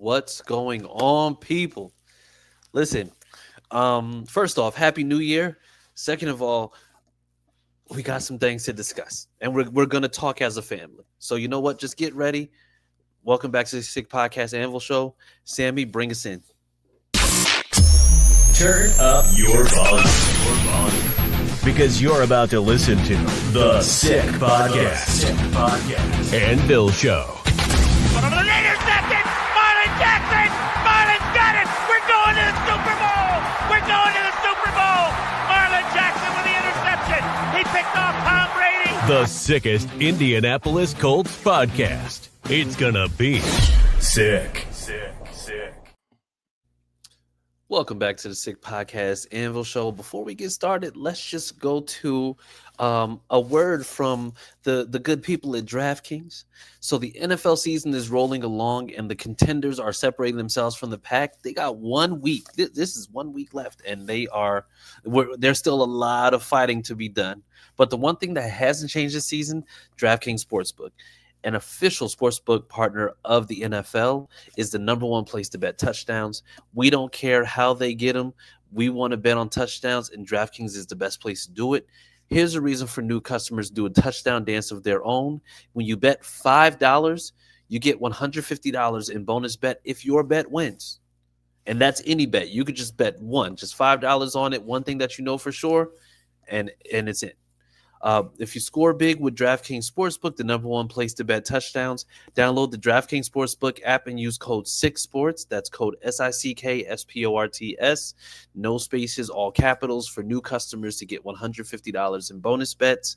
What's going on, people? Listen, first off, Happy New Year. Second of all, we got some things to discuss, and we're gonna talk as a family. So you know what? Just get ready. Welcome back to the Sick Podcast Anvil Show. Sammy, bring us in. Turn up your volume. Because you're about to listen to The Sick Podcast. Anvil Show. Intercepted! Marlon Jackson! Marlon's got it! We're going to the Super Bowl! We're going to the Super Bowl! Marlon Jackson with the interception! He picked off Tom Brady! The sickest Indianapolis Colts podcast. It's gonna be sick. Welcome back to the Sick Podcast Anvil Show. Before we get started, let's just go to a word from the good people at DraftKings. So the NFL season is rolling along, and the contenders are separating themselves from the pack. They got 1 week. This is 1 week left, and there's still a lot of fighting to be done. But the one thing that hasn't changed this season, DraftKings Sportsbook, an official sportsbook partner of the NFL, is the number one place to bet touchdowns. We don't care how they get them. We want to bet on touchdowns, and DraftKings is the best place to do it. Here's a reason for new customers to do a touchdown dance of their own. When you bet $5, you get $150 in bonus bet if your bet wins. And that's any bet. You could just bet one, just $5 on it, one thing that you know for sure, and it's in. If you score big with DraftKings Sportsbook, the number one place to bet touchdowns, download the DraftKings Sportsbook app and use code SICKSPORTS. That's code SICKSPORTS. No spaces, all capitals, for new customers to get $150 in bonus bets.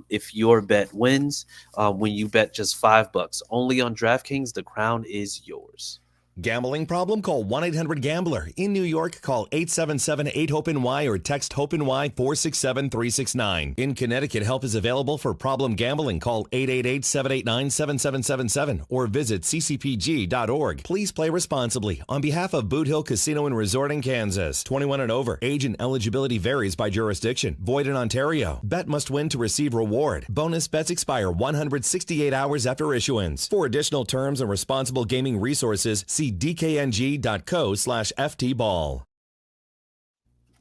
If your bet wins, when you bet just $5, only on DraftKings, the crown is yours. Gambling problem? Call 1-800-GAMBLER. In New York, call 877-8-HOPE-NY or text HOPE-NY 467-369. In Connecticut, help is available for problem gambling. Call 888-789-7777 or visit ccpg.org. Please play responsibly. On behalf of Boot Hill Casino and Resort in Kansas, 21 and over. Age and eligibility varies by jurisdiction. Void in Ontario. Bet must win to receive reward. Bonus bets expire 168 hours after issuance. For additional terms and responsible gaming resources, see dkng.co/ftball.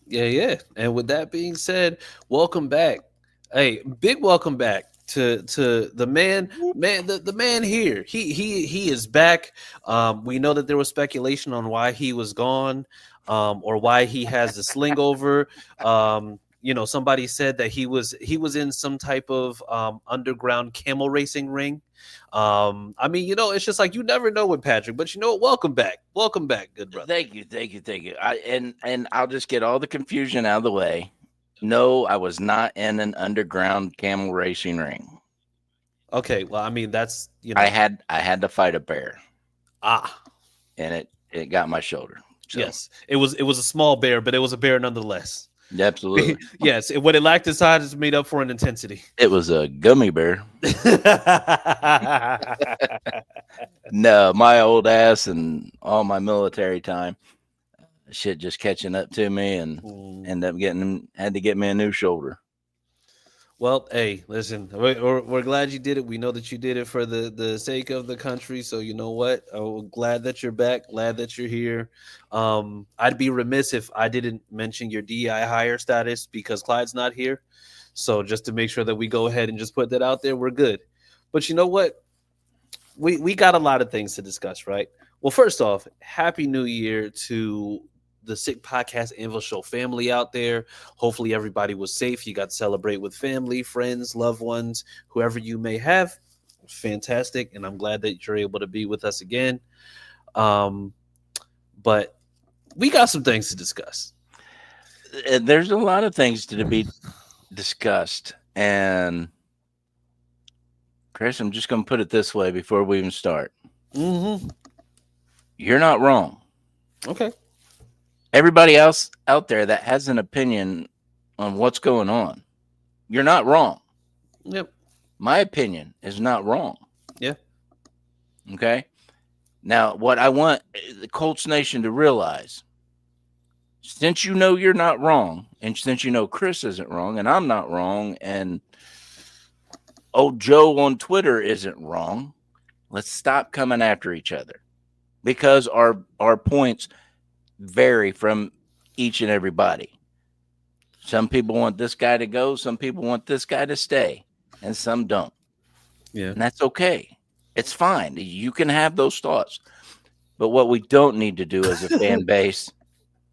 Yeah. And with that being said, welcome back. Hey, big welcome back to the man, the man here. He is back. We know that there was speculation on why he was gone, or why he has the sling over. Somebody said that he was in some type of underground camel racing ring. It's just like, you never know with Patrick, but you know what? Welcome back, good brother. Thank you. And I'll just get all the confusion out of the way. No, I was not in an underground camel racing ring. Okay, well, that's I had to fight a bear. And it got my shoulder. So. Yes, it was a small bear, but it was a bear nonetheless. Absolutely. Yes, what it lacked in size is made up for in intensity. It was a gummy bear. No, my old ass and all my military time, shit just catching up to me, and had to get me a new shoulder. Well, hey, listen, we're glad you did it. We know that you did it for the sake of the country. So you know what? I'm glad that you're back. Glad that you're here. I'd be remiss if I didn't mention your DI hire status, because Clyde's not here. So just to make sure that we go ahead and just put that out there, we're good. But you know what? We got a lot of things to discuss, right? Well, first off, Happy New Year to the Sick Podcast Anvil Show family out there. Hopefully everybody was safe. You got to celebrate with family, friends, loved ones, whoever you may have. Fantastic. And I'm glad that you're able to be with us again. But we got some things to discuss. There's a lot of things to be discussed. And Chris, I'm just going to put it this way before we even start. Mm-hmm. You're not wrong. Okay. Everybody else out there that has an opinion on what's going on, you're not wrong. Yep. My opinion is not wrong. Yeah. Okay. Now, what I want the Colts Nation to realize, since you know you're not wrong, and since you know Chris isn't wrong, and I'm not wrong, and old Joe on Twitter isn't wrong, let's stop coming after each other. because our points vary from each and everybody. Some people want this guy to go, some people want this guy to stay, and some don't. Yeah. And that's okay. It's fine. You can have those thoughts. But what we don't need to do as a fan base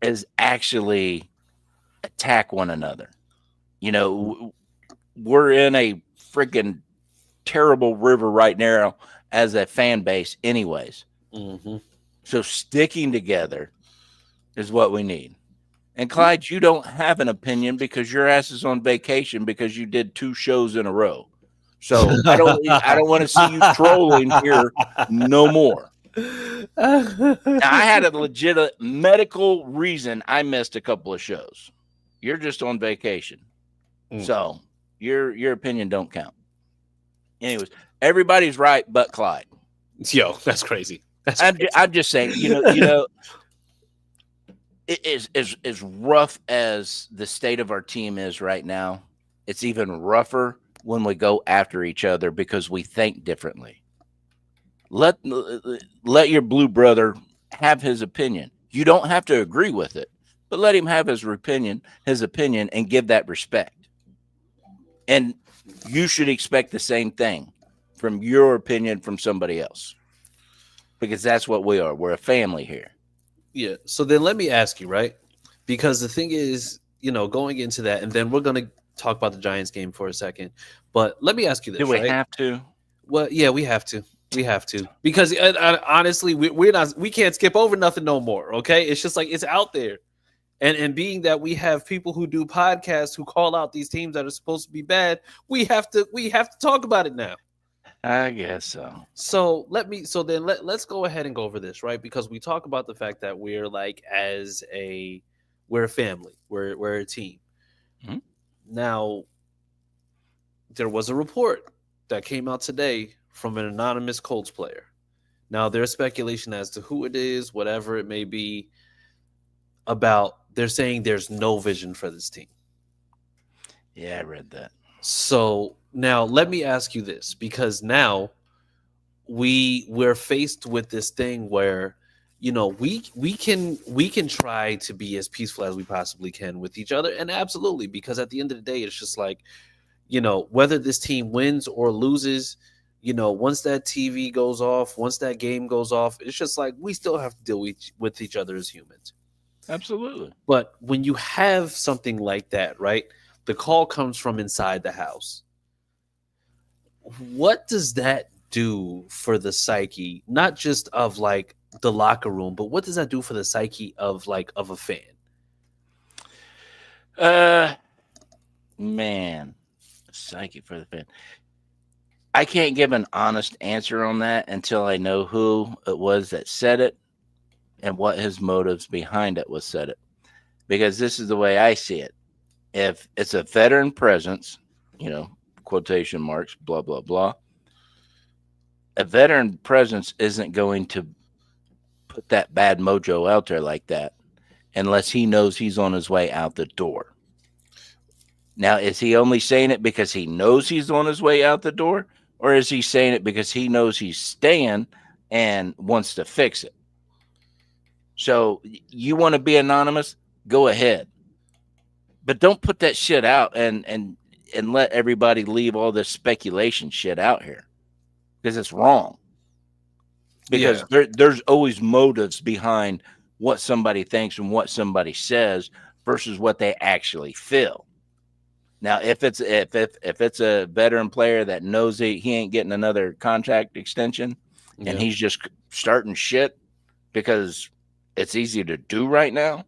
is actually attack one another. You know, we're in a freaking terrible river right now as a fan base anyways. Mm-hmm. So sticking together is what we need. And Clyde, you don't have an opinion because your ass is on vacation because you did 2 shows in a row. So I don't want to see you trolling here no more. Now, I had a legit medical reason I missed a couple of shows. You're just on vacation. So your opinion don't count. Anyways, everybody's right but Clyde. Yo, that's crazy. I'm just saying, you know, it is as rough as the state of our team is right now. It's even rougher when we go after each other because we think differently. Let your blue brother have his opinion. You don't have to agree with it, but let him have his opinion, and give that respect. And you should expect the same thing from your opinion from somebody else, because that's what we are. We're a family here. Yeah. So then let me ask you, right? Because the thing is, you know, going into that, and then we're going to talk about the Giants game for a second. But let me ask you this. Do we right? have to? Well, yeah, we have to. We have to. Because honestly, we can't skip over nothing no more. Okay. It's just like it's out there. And being that we have people who do podcasts who call out these teams that are supposed to be bad, we have to talk about it now. I guess so. So let's go ahead and go over this, right? Because we talk about the fact that we're like we're a family, we're a team. Mm-hmm. Now, there was a report that came out today from an anonymous Colts player. Now, there's speculation as to who it is, whatever it may be. They're saying there's no vision for this team. Yeah, I read that. So now let me ask you this, because now we're faced with this thing where, you know, we can try to be as peaceful as we possibly can with each other, and absolutely, because at the end of the day, it's just like, you know, whether this team wins or loses, you know, once that TV goes off, once that game goes off, it's just like we still have to deal with each other as humans. Absolutely. But when you have something like that, right? The call comes from inside the house. What does that do for the psyche, not just of like the locker room, but what does that do for the psyche of a fan? Man, psyche for the fan. I can't give an honest answer on that until I know who it was that said it and what his motives behind it was said it. Because this is the way I see it. If it's a veteran presence, you know, quotation marks, blah, blah, blah, a veteran presence isn't going to put that bad mojo out there like that unless he knows he's on his way out the door. Now, is he only saying it because he knows he's on his way out the door, or is he saying it because he knows he's staying and wants to fix it? So you want to be anonymous? Go ahead. But don't put that shit out and let everybody leave all this speculation shit out here, because it's wrong. Because there's always motives behind what somebody thinks and what somebody says versus what they actually feel. Now, if it's a veteran player that knows he ain't getting another contract extension and he's just starting shit because it's easy to do right now,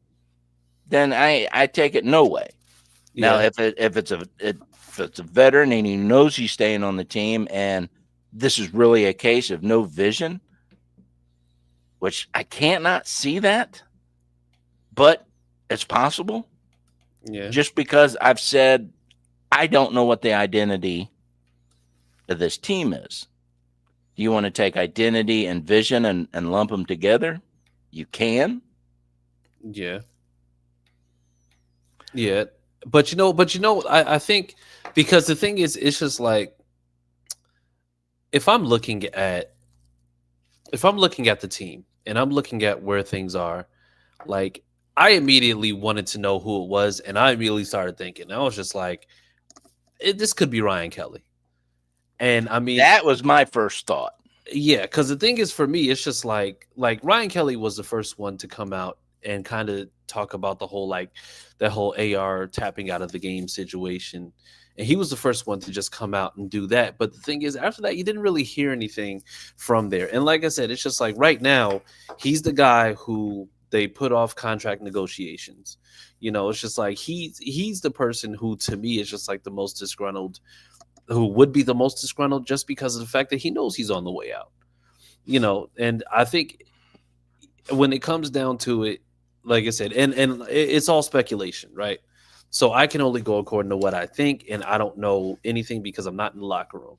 then I take it no way. Now, if it's a veteran and he knows he's staying on the team and this is really a case of no vision, which I can't not see that, but it's possible. Yeah. Just because I've said I don't know what the identity of this team is. Do you want to take identity and vision and lump them together? You can. Yeah. Yeah. But you know, I think, because the thing is, it's just like, if I'm looking at if I'm looking at the team and I'm looking at where things are, like I immediately wanted to know who it was, and I immediately started thinking. I was just like, this could be Ryan Kelly. And I mean, That was my first thought. yeah, because the thing is, for me, it's just like Ryan Kelly was the first one to come out and kind of talk about the whole like that whole AR tapping out of the game situation. And he was the first one to just come out and do that. But the thing is, after that, you didn't really hear anything from there. And like I said, it's just like right now, he's the guy who they put off contract negotiations. You know, it's just like he's the person who to me is just like the most disgruntled, who would be the most disgruntled just because of the fact that he knows he's on the way out. You know, and I think when it comes down to it, like I said, and it's all speculation, right? So I can only go according to what I think, and I don't know anything because I'm not in the locker room.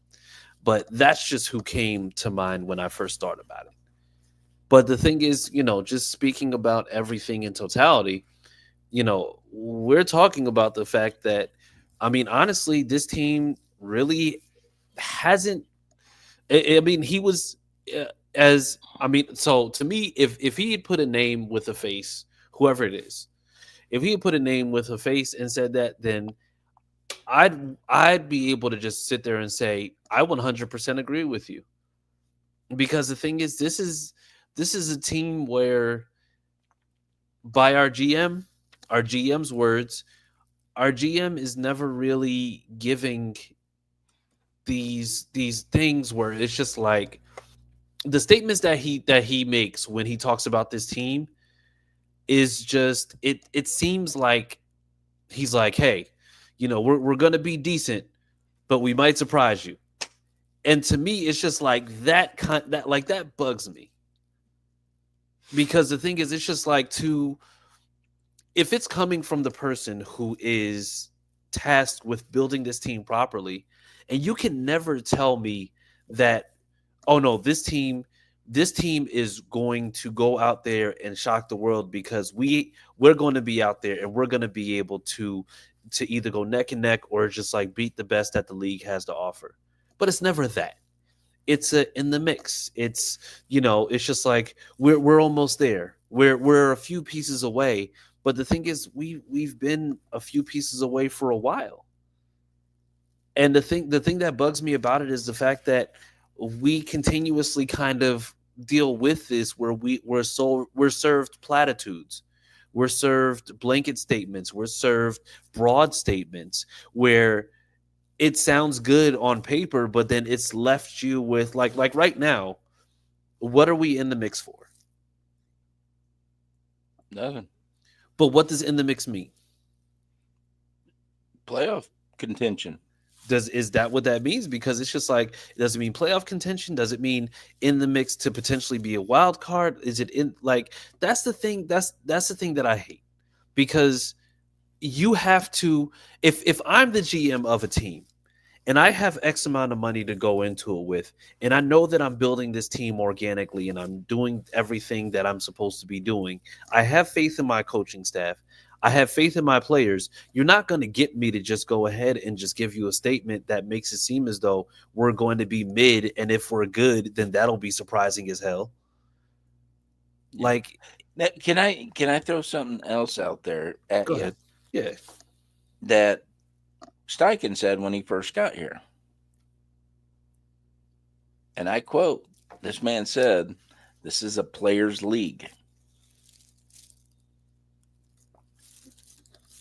But that's just who came to mind when I first thought about it. But the thing is, you know, just speaking about everything in totality, you know, we're talking about the fact that, I mean, honestly, this team really hasn't. I mean, he was as I mean, so to me, if he had put a name with a face, whoever it is, if he had put a name with a face and said that, then I'd be able to just sit there and say I 100% agree with you. Because the thing is, this is a team where, by our GM's words, our GM is never really giving these things where it's just like the statements that he makes when he talks about this team is just it seems like he's like, hey, you know, we're gonna be decent, but we might surprise you. And to me, it's just like that bugs me. Because the thing is, it's just like, to if it's coming from the person who is tasked with building this team properly, and you can never tell me that, oh no, this team is going to go out there and shock the world because we're going to be out there and we're going to be able to either go neck and neck or just like beat the best that the league has to offer. But it's never that. It's in the mix. It's, you know, it's just like we're almost there. We're a few pieces away. But the thing is, we've been a few pieces away for a while. And the thing that bugs me about it is the fact that we continuously kind of deal with this where we're served platitudes. We're served blanket statements. We're served broad statements where it sounds good on paper, but then it's left you with like right now, what are we in the mix for? Nothing. But what does in the mix mean? Playoff contention. Is that what that means? Because it's just like, does it mean playoff contention? Does it mean in the mix to potentially be a wild card? Is it in like that's the thing that's the thing that I hate. Because you have to, if I'm the GM of a team and I have X amount of money to go into it with, and I know that I'm building this team organically and I'm doing everything that I'm supposed to be doing, I have faith in my coaching staff. I have faith in my players. You're not going to get me to just go ahead and just give you a statement that makes it seem as though we're going to be mid, and if we're good, then that'll be surprising as hell. Yeah. Like, Now, can I throw something else out there at go you ahead. Yeah. that Steichen said when he first got here? And I quote, this man said, "This is a players' league."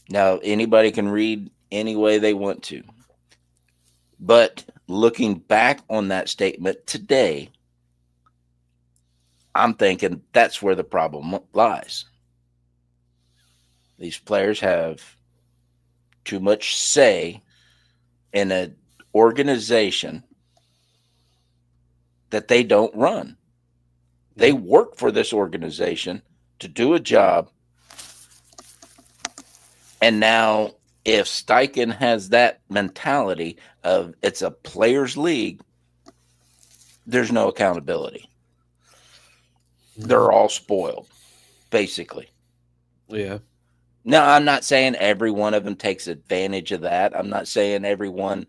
Now, anybody can read any way they want to. But looking back on that statement today, I'm thinking that's where the problem lies. These players have too much say in an organization that they don't run. They work for this organization to do a job. And now, if Steichen has that mentality of it's a players' league, there's no accountability. They're all spoiled, basically. Yeah. Now, I'm not saying every one of them takes advantage of that. I'm not saying everyone,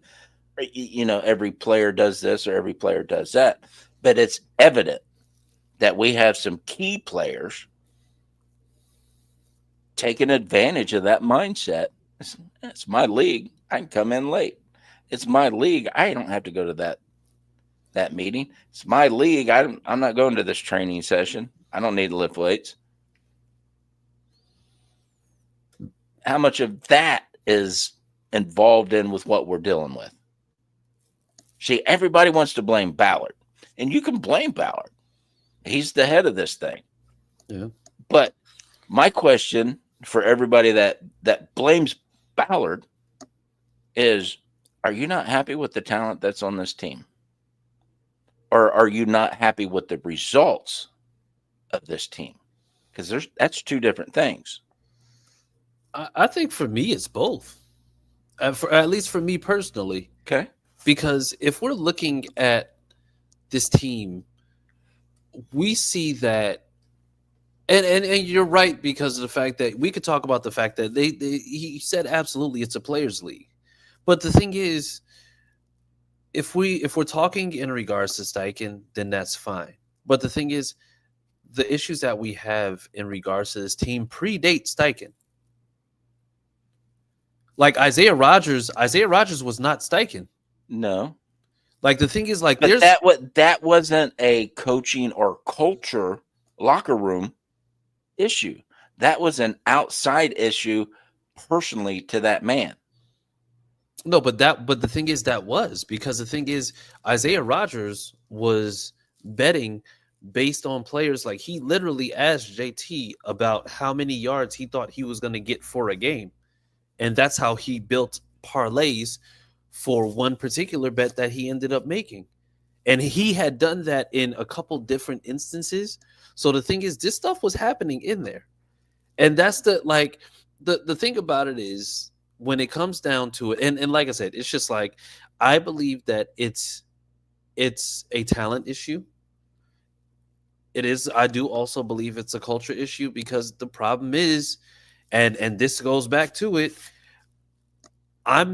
every player does this or every player does that. But it's evident that we have some key players taking advantage of that mindset. It's my league. I can come in late. It's my league. I don't have to go to that meeting. It's my league. I'm not going to this training session. I don't need to lift weights. How much of that is involved in with what we're dealing with? See, everybody wants to blame Ballard, and you can blame Ballard. He's the head of this thing. Yeah. But my question for everybody that blames Ballard is, are you not happy with the talent that's on this team? Or are you not happy with the results of this team? Because that's two different things. I think for me, it's both. At least for me personally. Okay. Because if we're looking at this team, we see that, and you're right, because of the fact that we could talk about the fact that he said absolutely it's a players' league. But the thing is, if we're talking in regards to Steichen, then that's fine. But the thing is, the issues that we have in regards to this team predate Steichen. Like Isaiah Rodgers was not Steichen. No. Like the thing is, like, but there's that wasn't a coaching or culture locker room issue. That was an outside issue personally to that man. No, but the thing is, because the thing is, Isaiah Rodgers was betting based on players. Like, he literally asked JT about how many yards he thought he was going to get for a game. And that's how he built parlays for one particular bet that he ended up making. And he had done that in a couple different instances. So the thing is, this stuff was happening in there. And that's the thing about it is, when it comes down to it, and like I said, it's just like, I believe that it's a talent issue. It is. I do also believe it's a culture issue, because the problem is, and this goes back to it, I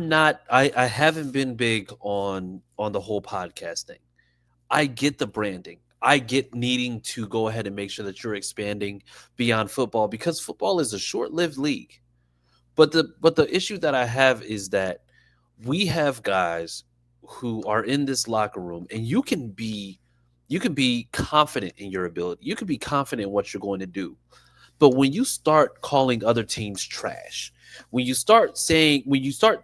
haven't been big on the whole podcast thing. I get the branding. I get needing to go ahead and make sure that you're expanding beyond football, because football is a short-lived league. But the issue that I have is that we have guys who are in this locker room, and you can be confident in your ability. You can be confident in what you're going to do. But when you start calling other teams trash, when you start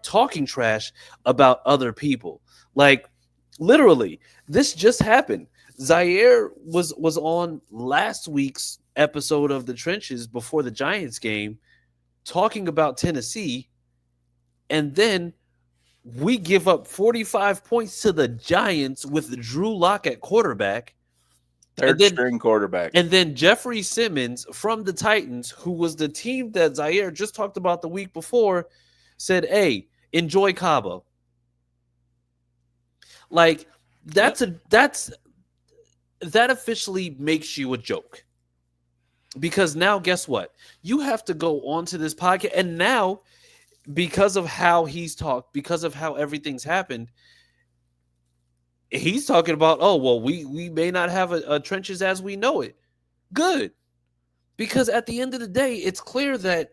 talking trash about other people, like, literally, this just happened. Zaire was on last week's episode of The Trenches before the Giants game, talking about Tennessee, and then we give up 45 points to the Giants with Drew Lock at quarterback. Third string quarterback. And then Jeffrey Simmons from the Titans, who was the team that Zaire just talked about the week before, said, hey, enjoy Cabo. Like, that officially makes you a joke. Because now, guess what? You have to go onto this podcast, and now, because of how he's talked, because of how everything's happened, he's talking about, oh, well, we may not have a trenches as we know it. Good. Because at the end of the day, it's clear that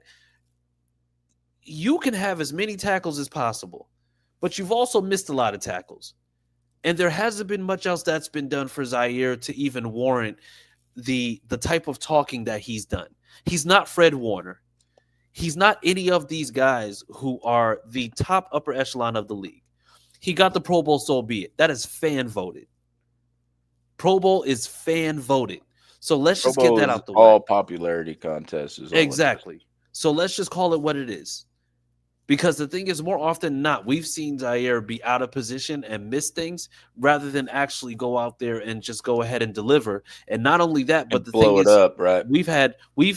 you can have as many tackles as possible, but you've also missed a lot of tackles. And there hasn't been much else that's been done for Zaire to even warrant the type of talking that he's done. He's not Fred Warner. He's not any of these guys who are the top upper echelon of the league. He got the Pro Bowl, so be it. That is fan voted. Pro Bowl is fan voted. So let's just get that out the way. All popularity contests is all exactly. So let's just call it what it is. Because the thing is, more often than not, we've seen Zaire be out of position and miss things rather than actually go out there and just go ahead and deliver. And not only that, but the thing is, up, right? We've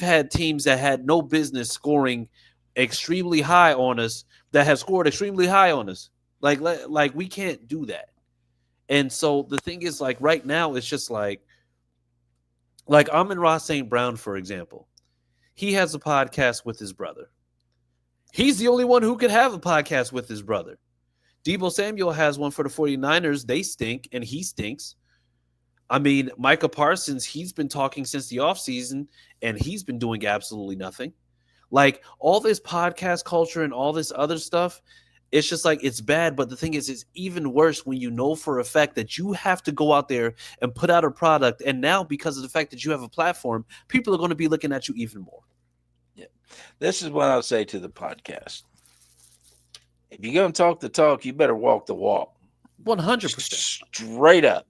had teams that had no business scoring extremely high on us that have scored extremely high on us. Like we can't do that. And so the thing is, like, right now, it's just like Amon-Ra St. Brown, for example. He has a podcast with his brother. He's the only one who could have a podcast with his brother. Deebo Samuel has one for the 49ers. They stink, and he stinks. I mean, Micah Parsons, he's been talking since the offseason, and he's been doing absolutely nothing. Like all this podcast culture and all this other stuff, it's just like it's bad. But the thing is, it's even worse when you know for a fact that you have to go out there and put out a product. And now, because of the fact that you have a platform, people are going to be looking at you even more. Yeah. This is what I'll say to the podcast. If you're going to talk the talk, you better walk the walk. 100%. Straight up.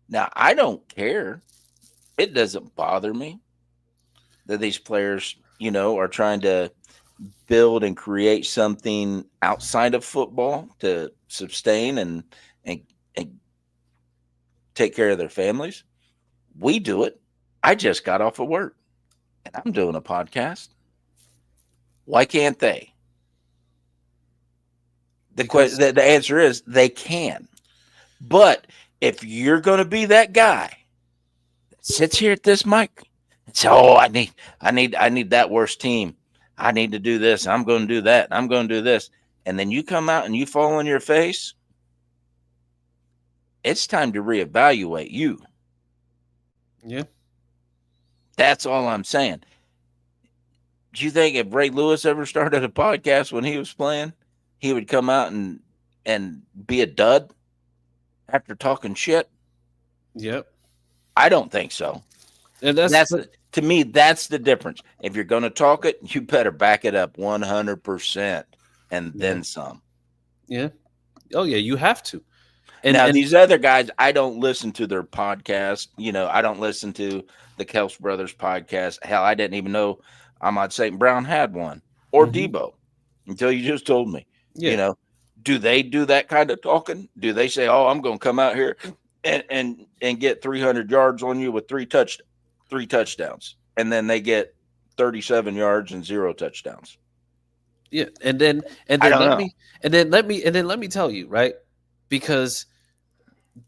Now, I don't care. It doesn't bother me that these players, are trying to build and create something outside of football to sustain and take care of their families. We do it. I just got off of work and I'm doing a podcast. Why can't they? The answer is they can. But if you're going to be that guy that sits here at this mic and say, "Oh, I need that worst team. I need to do this. I'm going to do that. I'm going to do this," and then you come out and you fall on your face, it's time to reevaluate you. Yeah. That's all I'm saying. Do you think if Ray Lewis ever started a podcast when he was playing, he would come out and be a dud after talking shit? Yep. I don't think so. And to me, that's the difference. If you're going to talk it, you better back it up 100% and then some. Yeah. Oh, yeah, you have to. And these other guys, I don't listen to their podcast. I don't listen to the Kelce Brothers podcast. Hell, I didn't even know Ahmad St. Brown had one or Debo until you just told me. Yeah. Do they do that kind of talking? Do they say, "Oh, I'm going to come out here and get 300 yards on you with three touchdowns," and then they get 37 yards and 0 touchdowns? Yeah, and then let me tell you, right? Because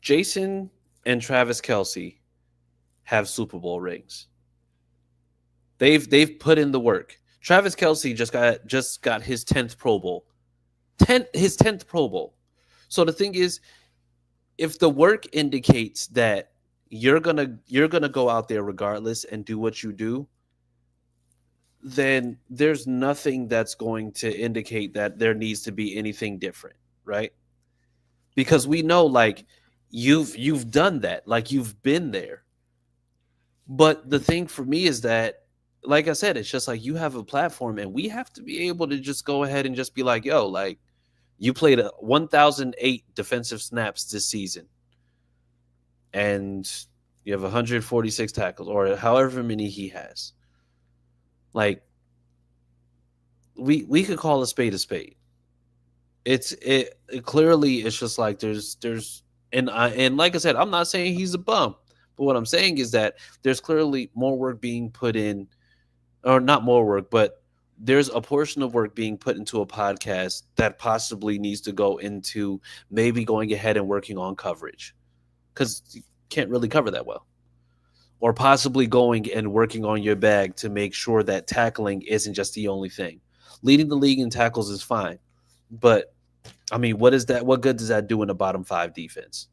Jason and Travis Kelce have Super Bowl rings. They've put in the work. Travis Kelce just got his 10th Pro Bowl. His 10th Pro Bowl. So the thing is, if the work indicates that you're gonna go out there regardless and do what you do, then there's nothing that's going to indicate that there needs to be anything different, right? Because we know, like, you've done that, like you've been there. But the thing for me is that, like I said, it's just like you have a platform and we have to be able to just go ahead and just be like, yo, like, you played 1,008 defensive snaps this season and you have 146 tackles or however many he has. Like, we could call a spade a spade. It clearly it's just like there's and like I said, I'm not saying he's a bum, but what I'm saying is that there's clearly more work being put in, or not more work, but there's a portion of work being put into a podcast that possibly needs to go into maybe going ahead and working on coverage, because you can't really cover that well, or possibly going and working on your bag to make sure that tackling isn't just the only thing. Leading the league in tackles is fine, but I mean, what good does that do in a bottom 5 defense?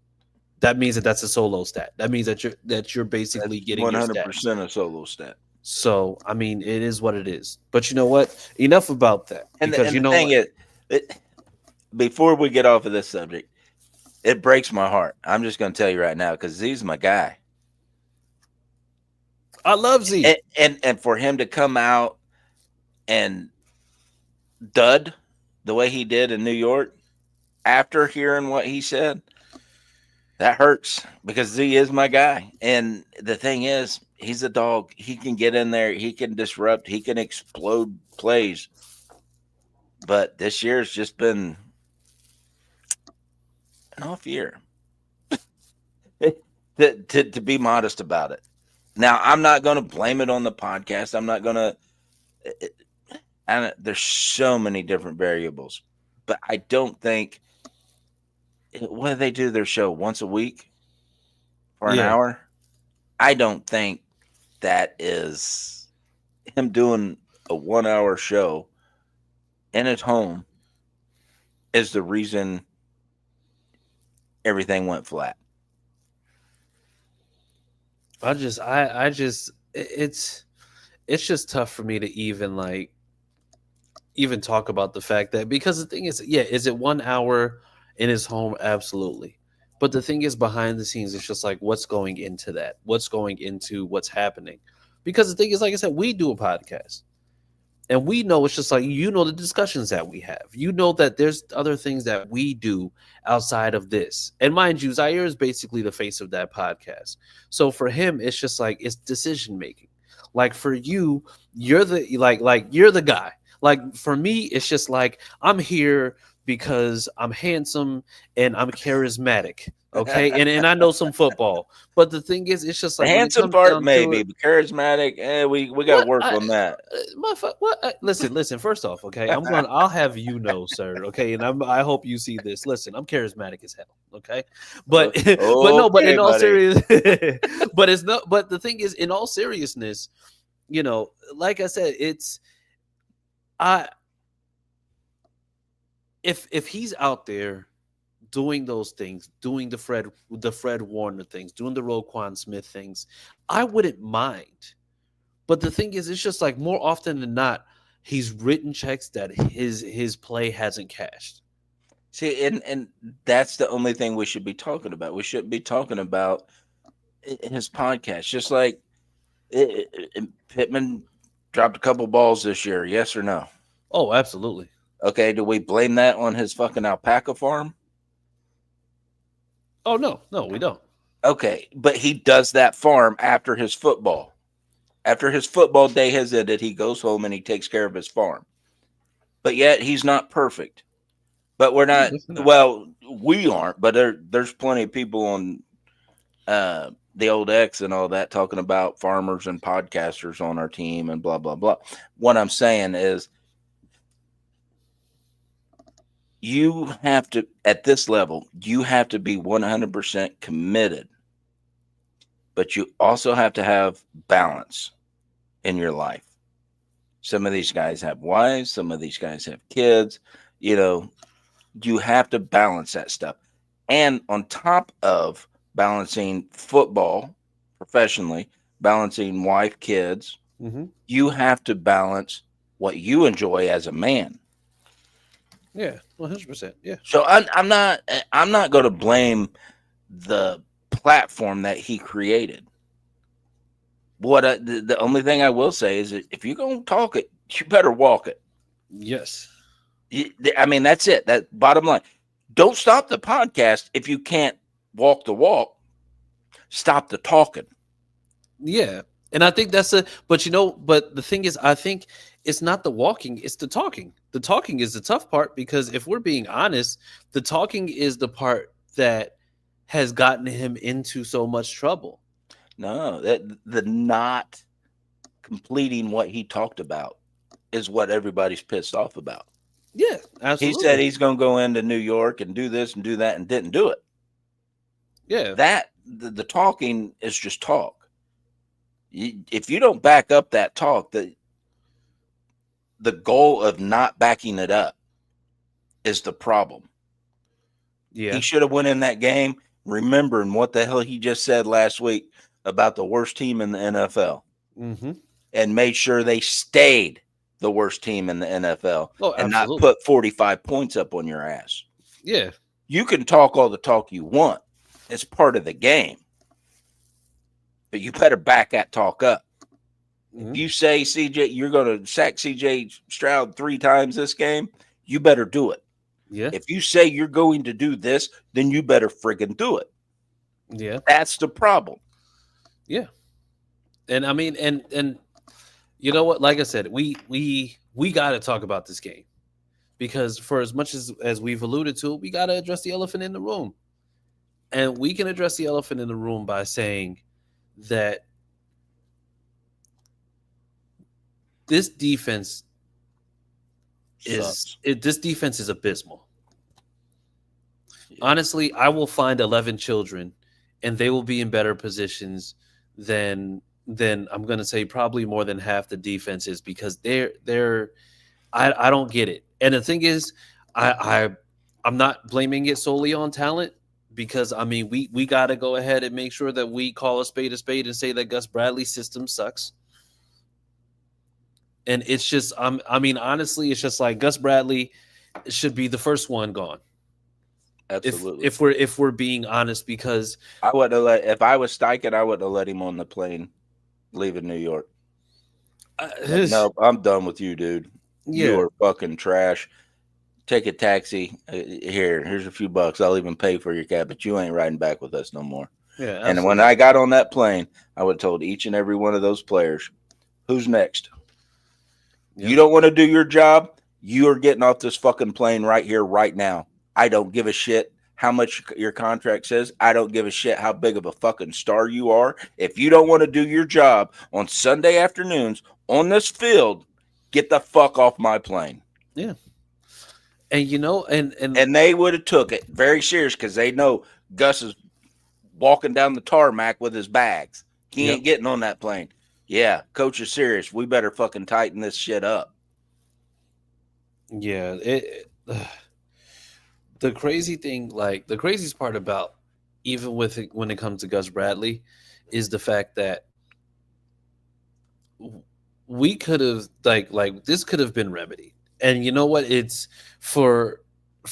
That means that's a solo stat. That means that you're basically getting 100% a solo stat. So, I mean, it is what it is. But you know what? Enough about that. Because the thing is, before we get off of this subject, it breaks my heart. I'm just going to tell you right now, because Z's my guy. I love Z. And for him to come out and dud the way he did in New York after hearing what he said, that hurts, because Z is my guy. And the thing is, he's a dog. He can get in there. He can disrupt. He can explode plays. But this year's just been an off year. to be modest about it. Now, I'm not going to blame it on the podcast. I'm not going to. There's so many different variables. But I don't think. What do they do their show once a week for an hour? I don't think that is him doing a 1 hour show in his home is the reason everything went flat. It's just tough for me to even even talk about the fact that, because the thing is, yeah, is it 1 hour in his home? Absolutely. But the thing is, behind the scenes, it's just like, what's going into that? What's going into what's happening? Because the thing is, like I said, we do a podcast. And we know, it's just like, the discussions that we have. You know that there's other things that we do outside of this. And mind you, Zaire is basically the face of that podcast. So for him, it's just like, it's decision making. Like for you, you're the you're the guy. Like for me, it's just like, I'm here because I'm handsome and I'm charismatic. Okay. And I know some football. But the thing is, it's just The like, when it handsome comes part, down to maybe, it, but charismatic, we got to what work on that. what? Listen. First off, okay, I'll have you know, sir. Okay, and I hope you see this. Listen, I'm charismatic as hell. Okay, but but no, but Okay, in all buddy. serious, but it's no. But the thing is, in all seriousness, like I said, it's I if he's out there doing those things, doing the Fred Warner things, doing the Roquan Smith things, I wouldn't mind. But the thing is, it's just like, more often than not, he's written checks that his play hasn't cashed. See, and that's the only thing we should be talking about. We shouldn't be talking about his podcast. Just like Pittman dropped a couple balls this year, yes or no? Oh, absolutely. Okay, do we blame that on his fucking alpaca farm? Oh no, we don't. Okay, but he does that farm after his football. After his football day has ended, he goes home and he takes care of his farm. But yet he's not perfect. But we're No, not. definitely not. Well, we aren't. But there's plenty of people on the old X and all that talking about farmers and podcasters on our team and blah blah blah. What I'm saying is, you have to, at this level, you have to be 100% committed. But you also have to have balance in your life. Some of these guys have wives, some of these guys have kids. You have to balance that stuff. And on top of balancing football professionally, balancing wife, kids, Mm-hmm. you have to balance what you enjoy as a man. Yeah, 100%. Yeah. So I'm not going to blame the platform that he created. The only thing I will say is that if you're going to talk it, you better walk it. Yes. I mean, that's it. That bottom line. Don't stop the podcast if you can't walk the walk. Stop the talking. Yeah. And I think but the thing is, I think it's not the walking, it's the talking. The talking is the tough part, because if we're being honest, the talking is the part that has gotten him into so much trouble. No, that the not completing what he talked about is what everybody's pissed off about. Yeah, He said absolutely. he's going to go into New York and do this and do that and didn't do it. Yeah. That the talking is just talk. If you don't back up that talk, the goal of not backing it up is the problem. Yeah. He should have went in that game remembering what the hell he just said last week about the worst team in the NFL, Mm-hmm. and made sure they stayed the worst team in the NFL, Oh, and not absolutely. put 45 points up on your ass. Yeah. You can talk all the talk you want. It's part of the game. But you better back that talk up. Mhm. If you say, CJ, you're going to sack CJ Stroud 3 times this game, you better do it. Yeah. If you say you're going to do this, then you better friggin' do it. Yeah. That's the problem. Yeah. And I mean, and you know what? Like I said, we got to talk about this game, because for as much as we've alluded to, we got to address the elephant in the room. And we can address the elephant in the room by saying that this defense Sucks. this defense is abysmal. Honestly, I will find 11 children and they will be in better positions than I'm going to say probably more than half the defenses, because I don't get it. And the thing is, I'm not blaming it solely on talent, because I mean we got to go ahead and make sure that we call a spade and say that Gus Bradley's system sucks. And it's just I mean honestly, it's just like Gus Bradley should be the first one gone. Absolutely. If we're being honest, because I wouldn't have let, if I was Steichen, I wouldn't have let him on the plane leaving New York. Like, no, I'm done with you, dude. Yeah. You are fucking trash. Take a taxi. Here's a few bucks. I'll even pay for your cab, but you ain't riding back with us no more. Yeah, and absolutely. when I got on that plane, I would have told each and every one of those players, who's next? Yep. You don't want to do your job? You are getting off this fucking plane right here, right now. I don't give a shit how much your contract says. I don't give a shit how big of a fucking star you are. If you don't want to do your job on Sunday afternoons on this field, get the fuck off my plane. Yeah. And you know, and they would have took it very serious because they know Gus is walking down the tarmac with his bags. He ain't getting on that plane. Yeah, coach is serious. We better fucking tighten this shit up. Yeah, the crazy thing, like the craziest part about even with it, when it comes to Gus Bradley, is the fact that we could have like this could have been remedied. And you know what? It's for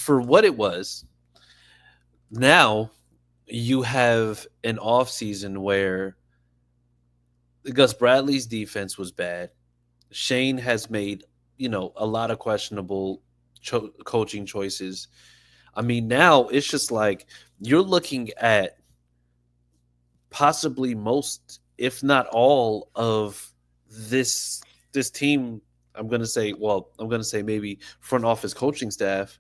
what it was. Now you have an off season where Gus Bradley's defense was bad. Shane has made, a lot of questionable coaching choices. I mean, now it's just like you're looking at possibly most, if not all, of this team. I'm going to say maybe front office coaching staff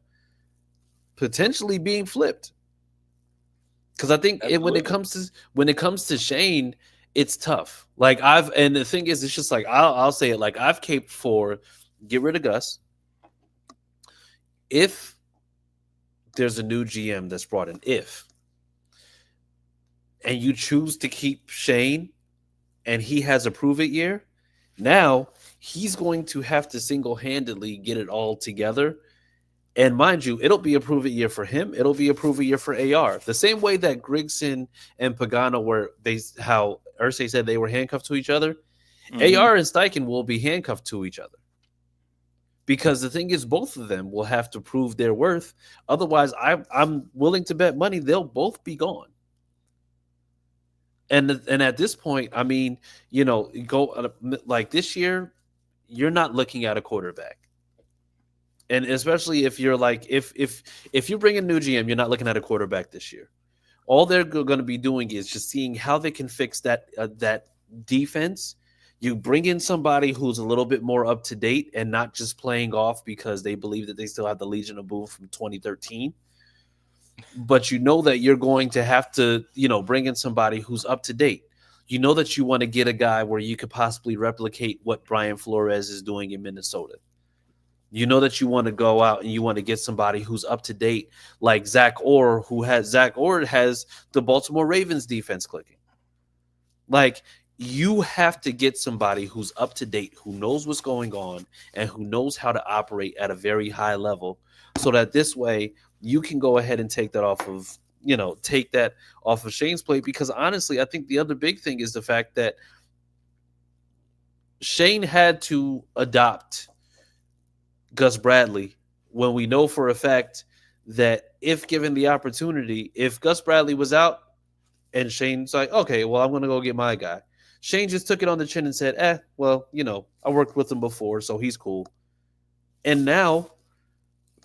potentially being flipped. Because I think when it comes to Shane, it's tough. Like and the thing is, it's just like I'll say it, like I've caped for get rid of Gus. If there's a new GM that's brought in, and you choose to keep Shane, and he has a prove it year, now he's going to have to single-handedly get it all together. And mind you, it'll be a prove it year for him. It'll be a prove it year for AR. The same way that Grigson and Pagano were, how Irsay said they were handcuffed to each other, AR and Steichen will be handcuffed to each other. Because the thing is, both of them will have to prove their worth. Otherwise, I'm willing to bet money they'll both be gone. And at this point, I mean, go like this year, you're not looking at a quarterback. And especially if you're like, if you bring a new GM, you're not looking at a quarterback this year. All they're going to be doing is just seeing how they can fix that defense. You bring in somebody who's a little bit more up to date and not just playing off because they believe that they still have the Legion of Boom from 2013. But you know that you're going to have to, bring in somebody who's up to date. You know that you want to get a guy where you could possibly replicate what Brian Flores is doing in Minnesota. You know that you want to go out and you want to get somebody who's up to date, like Zach Orr, Zach Orr has the Baltimore Ravens defense clicking. Like, you have to get somebody who's up to date, who knows what's going on, and who knows how to operate at a very high level, so that this way you can go ahead and take that off of Shane's plate. Because honestly, I think the other big thing is the fact that Shane had to adopt Gus Bradley when we know for a fact that if given the opportunity, if Gus Bradley was out and Shane's like, okay, well, I'm going to go get my guy. Shane just took it on the chin and said, well, I worked with him before, so he's cool. And now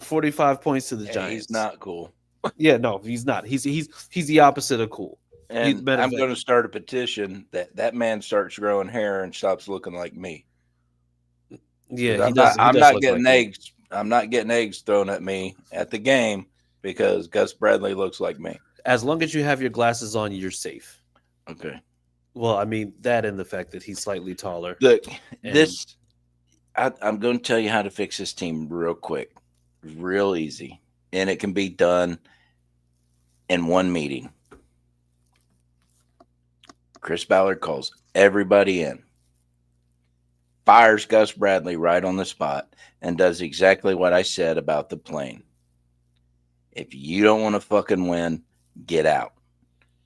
45 points to the Giants. He's not cool. Yeah, no, he's not. He's the opposite of cool. And I'm going to start a petition that man starts growing hair and stops looking like me. Yeah, I'm not getting eggs. I'm not getting eggs thrown at me at the game because Gus Bradley looks like me. As long as you have your glasses on, you're safe. Okay. Well, I mean, that and the fact that he's slightly taller. Look, I'm going to tell you how to fix this team real quick, real easy, and it can be done in one meeting. Chris Ballard calls everybody in, fires Gus Bradley right on the spot, and does exactly what I said about the plane. If you don't want to fucking win, get out.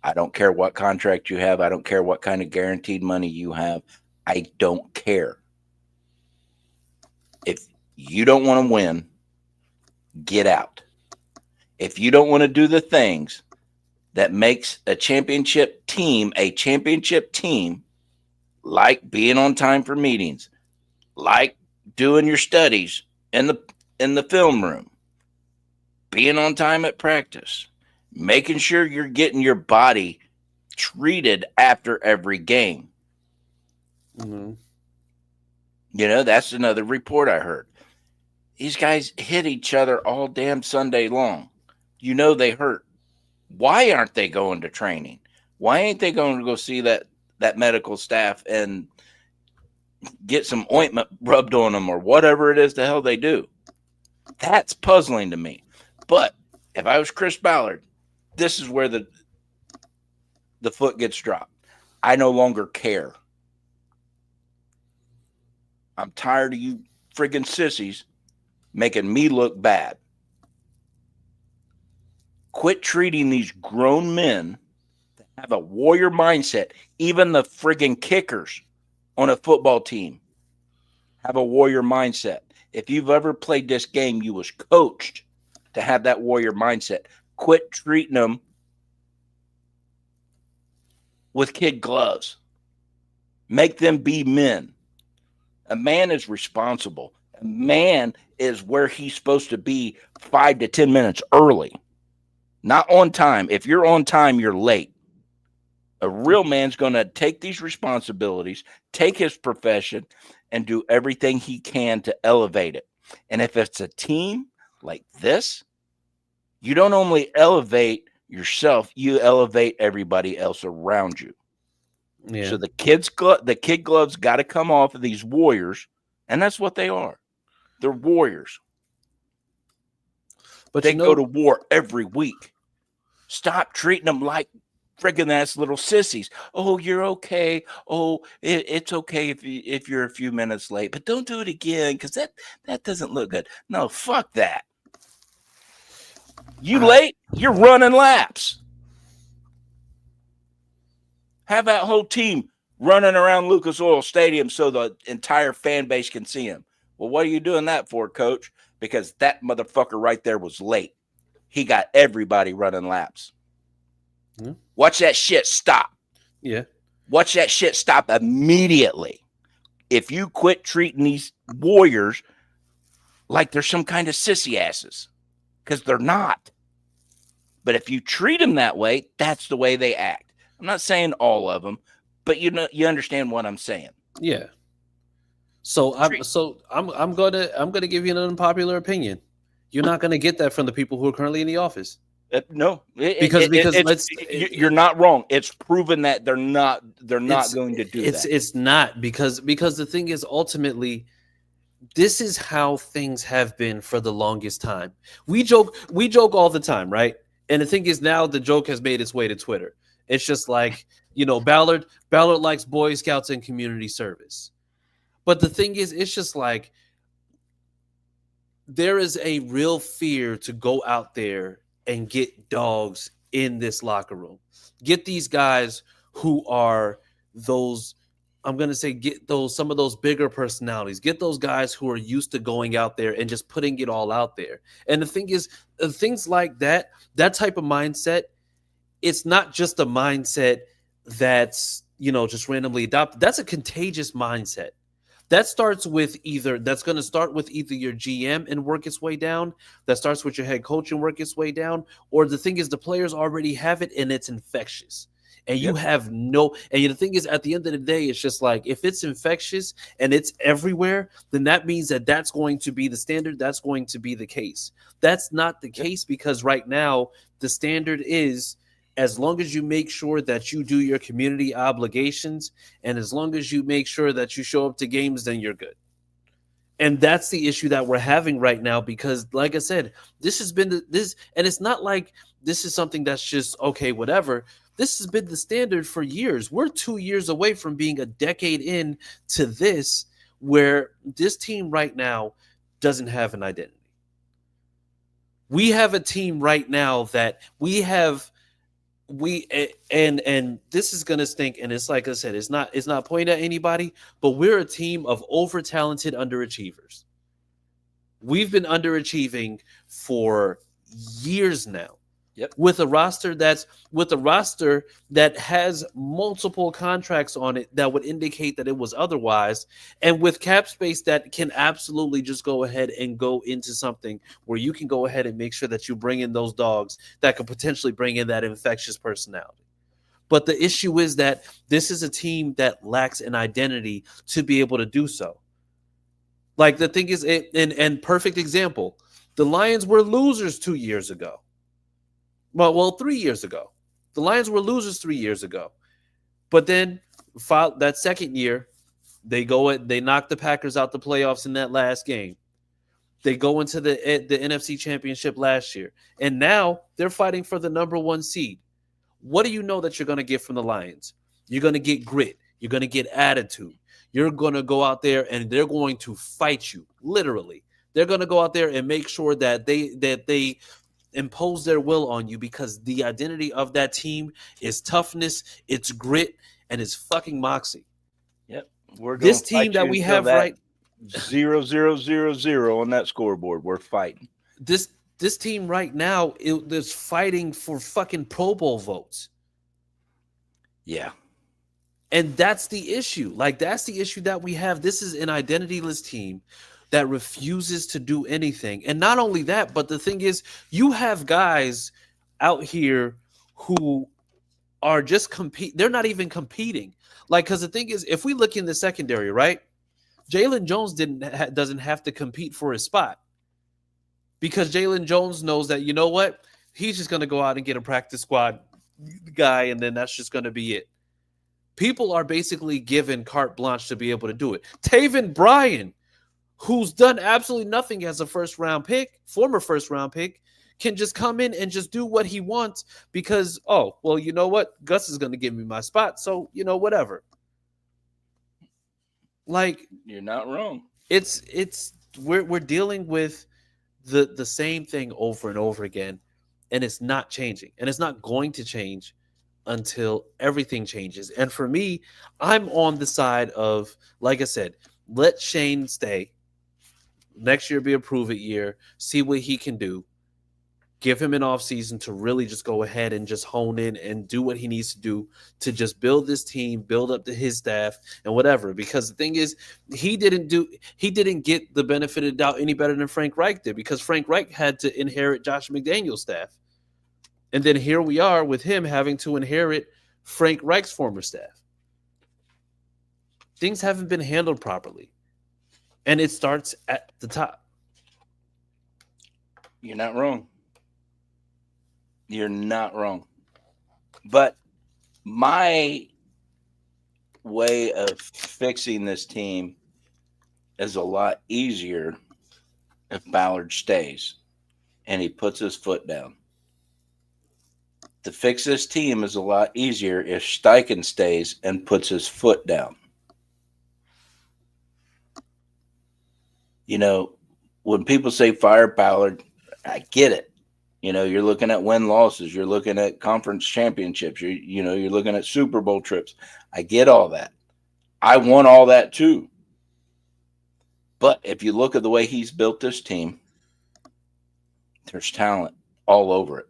I don't care what contract you have. I don't care what kind of guaranteed money you have. I don't care. If you don't want to win, get out. If you don't want to do the things that makes a championship team, like being on time for meetings, like doing your studies in the film room, being on time at practice, making sure you're getting your body treated after every game. Mm-hmm. You know, that's another report I heard. These guys hit each other all damn Sunday long. You know they hurt. Why aren't they going to training? Why ain't they going to go see that medical staff and get some ointment rubbed on them or whatever it is the hell they do? That's puzzling to me. But if I was Chris Ballard, this is where the foot gets dropped. I no longer care. I'm tired of you friggin' sissies making me look bad. Quit treating these grown men that have a warrior mindset. Even the friggin' kickers on a football team have a warrior mindset. If you've ever played this game, you was coached to have that warrior mindset. Quit treating them with kid gloves. Make them be men. A man is responsible. A man is where he's supposed to be 5 to 10 minutes early. Not on time. If you're on time, you're late. A real man's going to take these responsibilities, take his profession, and do everything he can to elevate it. And if it's a team like this, you don't only elevate yourself, you elevate everybody else around you. Yeah. So the kid gloves got to come off of these warriors, and that's what they are. They're warriors. But they go to war every week. Stop treating them like friggin' ass little sissies. Oh, you're okay. Oh, it's okay if you're a few minutes late, but don't do it again because that doesn't look good. No, fuck that. You late? You're running laps. Have that whole team running around Lucas Oil Stadium so the entire fan base can see him. Well, what are you doing that for, coach? Because that motherfucker right there was late. He got everybody running laps. Yeah. Watch that shit stop. Yeah. Watch that shit stop immediately. If you quit treating these warriors like they're some kind of sissy asses, because they're not. But if you treat them that way, that's the way they act. I'm not saying all of them, but you understand what I'm saying. Yeah. So I'm gonna give you an unpopular opinion. You're not gonna get that from the people who are currently in the office. No, because you're not wrong. It's proven that they're not going to do that. It's not because the thing is ultimately this is how things have been for the longest time. We joke all the time, right? And the thing is now the joke has made its way to Twitter. It's just like, Ballard likes Boy Scouts and community service. But the thing is, it's just like there is a real fear to go out there and get dogs in this locker room. Get these guys who are those, I'm going to say, get some of those bigger personalities. Get those guys who are used to going out there and just putting it all out there. And the thing is, things like that type of mindset, it's not just a mindset that's, just randomly adopted. That's a contagious mindset. That starts with that's going to start with either your GM and work its way down. That starts with your head coach and work its way down. Or the thing is, the players already have it and it's infectious. And you have and the thing is, at the end of the day, it's just like, if it's infectious and it's everywhere, then that means that that's going to be the standard. That's going to be the case. That's not the case because right now the standard is, as long as you make sure that you do your community obligations and as long as you make sure that you show up to games, then you're good. And that's the issue that we're having right now because, like I said, this has been and it's not like this is something that's just, okay, whatever. This has been the standard for years. We're 2 years away from being a decade in to this, where this team right now doesn't have an identity. We have a team right now that we have and this is gonna stink, and it's like I said, it's not pointing at anybody, but we're a team of over talented underachievers. We've been underachieving for years now Yep. with a roster that has multiple contracts on it that would indicate that it was otherwise, and with cap space that can absolutely just go ahead and go into something where you can go ahead and make sure that you bring in those dogs that could potentially bring in that infectious personality. But the issue is that this is a team that lacks an identity to be able to do so. Like the thing is, and perfect example, the Lions were losers 2 years ago. Well, 3 years ago. The Lions were losers 3 years ago. But then that second year, they knock the Packers out the playoffs in that last game. They go into the NFC Championship last year. And now they're fighting for the number one seed. What do you know that you're going to get from the Lions? You're going to get grit. You're going to get attitude. You're going to go out there and they're going to fight you, literally. They're going to go out there and make sure that they impose their will on you, because the identity of that team is toughness, it's grit, and it's fucking moxie. Yep. We're going This to team fight that you we until have that right 0-0-0-0 on that scoreboard. We're fighting. this team right now is fighting for fucking Pro Bowl votes. Yeah. And that's the issue. Like, that's the issue that we have. This is an identityless team that refuses to do anything. And not only that, but the thing is, you have guys out here who are just they're not even competing. Like, because the thing is, if we look in the secondary, right? Jalen Jones doesn't have to compete for his spot, because Jalen Jones knows that, you know what? He's just going to go out and get a practice squad guy, and then that's just going to be it. People are basically given carte blanche to be able to do it. Taven Bryan, who's done absolutely nothing as a former first round pick, can just come in and just do what he wants because, oh, well, you know what? Gus is going to give me my spot, so, whatever. Like, You're not wrong. we're dealing with the same thing over and over again, and it's not changing, and it's not going to change until everything changes. And for me, I'm on the side of, like I said, let Shane stay. Next year be a prove it year. See what he can do. Give him an offseason to really just go ahead and just hone in and do what he needs to do to just build this team, build up to his staff and whatever. Because the thing is, he didn't get the benefit of the doubt any better than Frank Reich did, because Frank Reich had to inherit Josh McDaniel's staff. And then here we are with him having to inherit Frank Reich's former staff. Things haven't been handled properly. And it starts at the top. You're not wrong. You're not wrong. But my way of fixing this team is a lot easier if Ballard stays and he puts his foot down. To fix this team is a lot easier if Steichen stays and puts his foot down. When people say fire Ballard, I get it. You're looking at win-losses. You're looking at conference championships. You're looking at Super Bowl trips. I get all that. I want all that too. But if you look at the way he's built this team, there's talent all over it.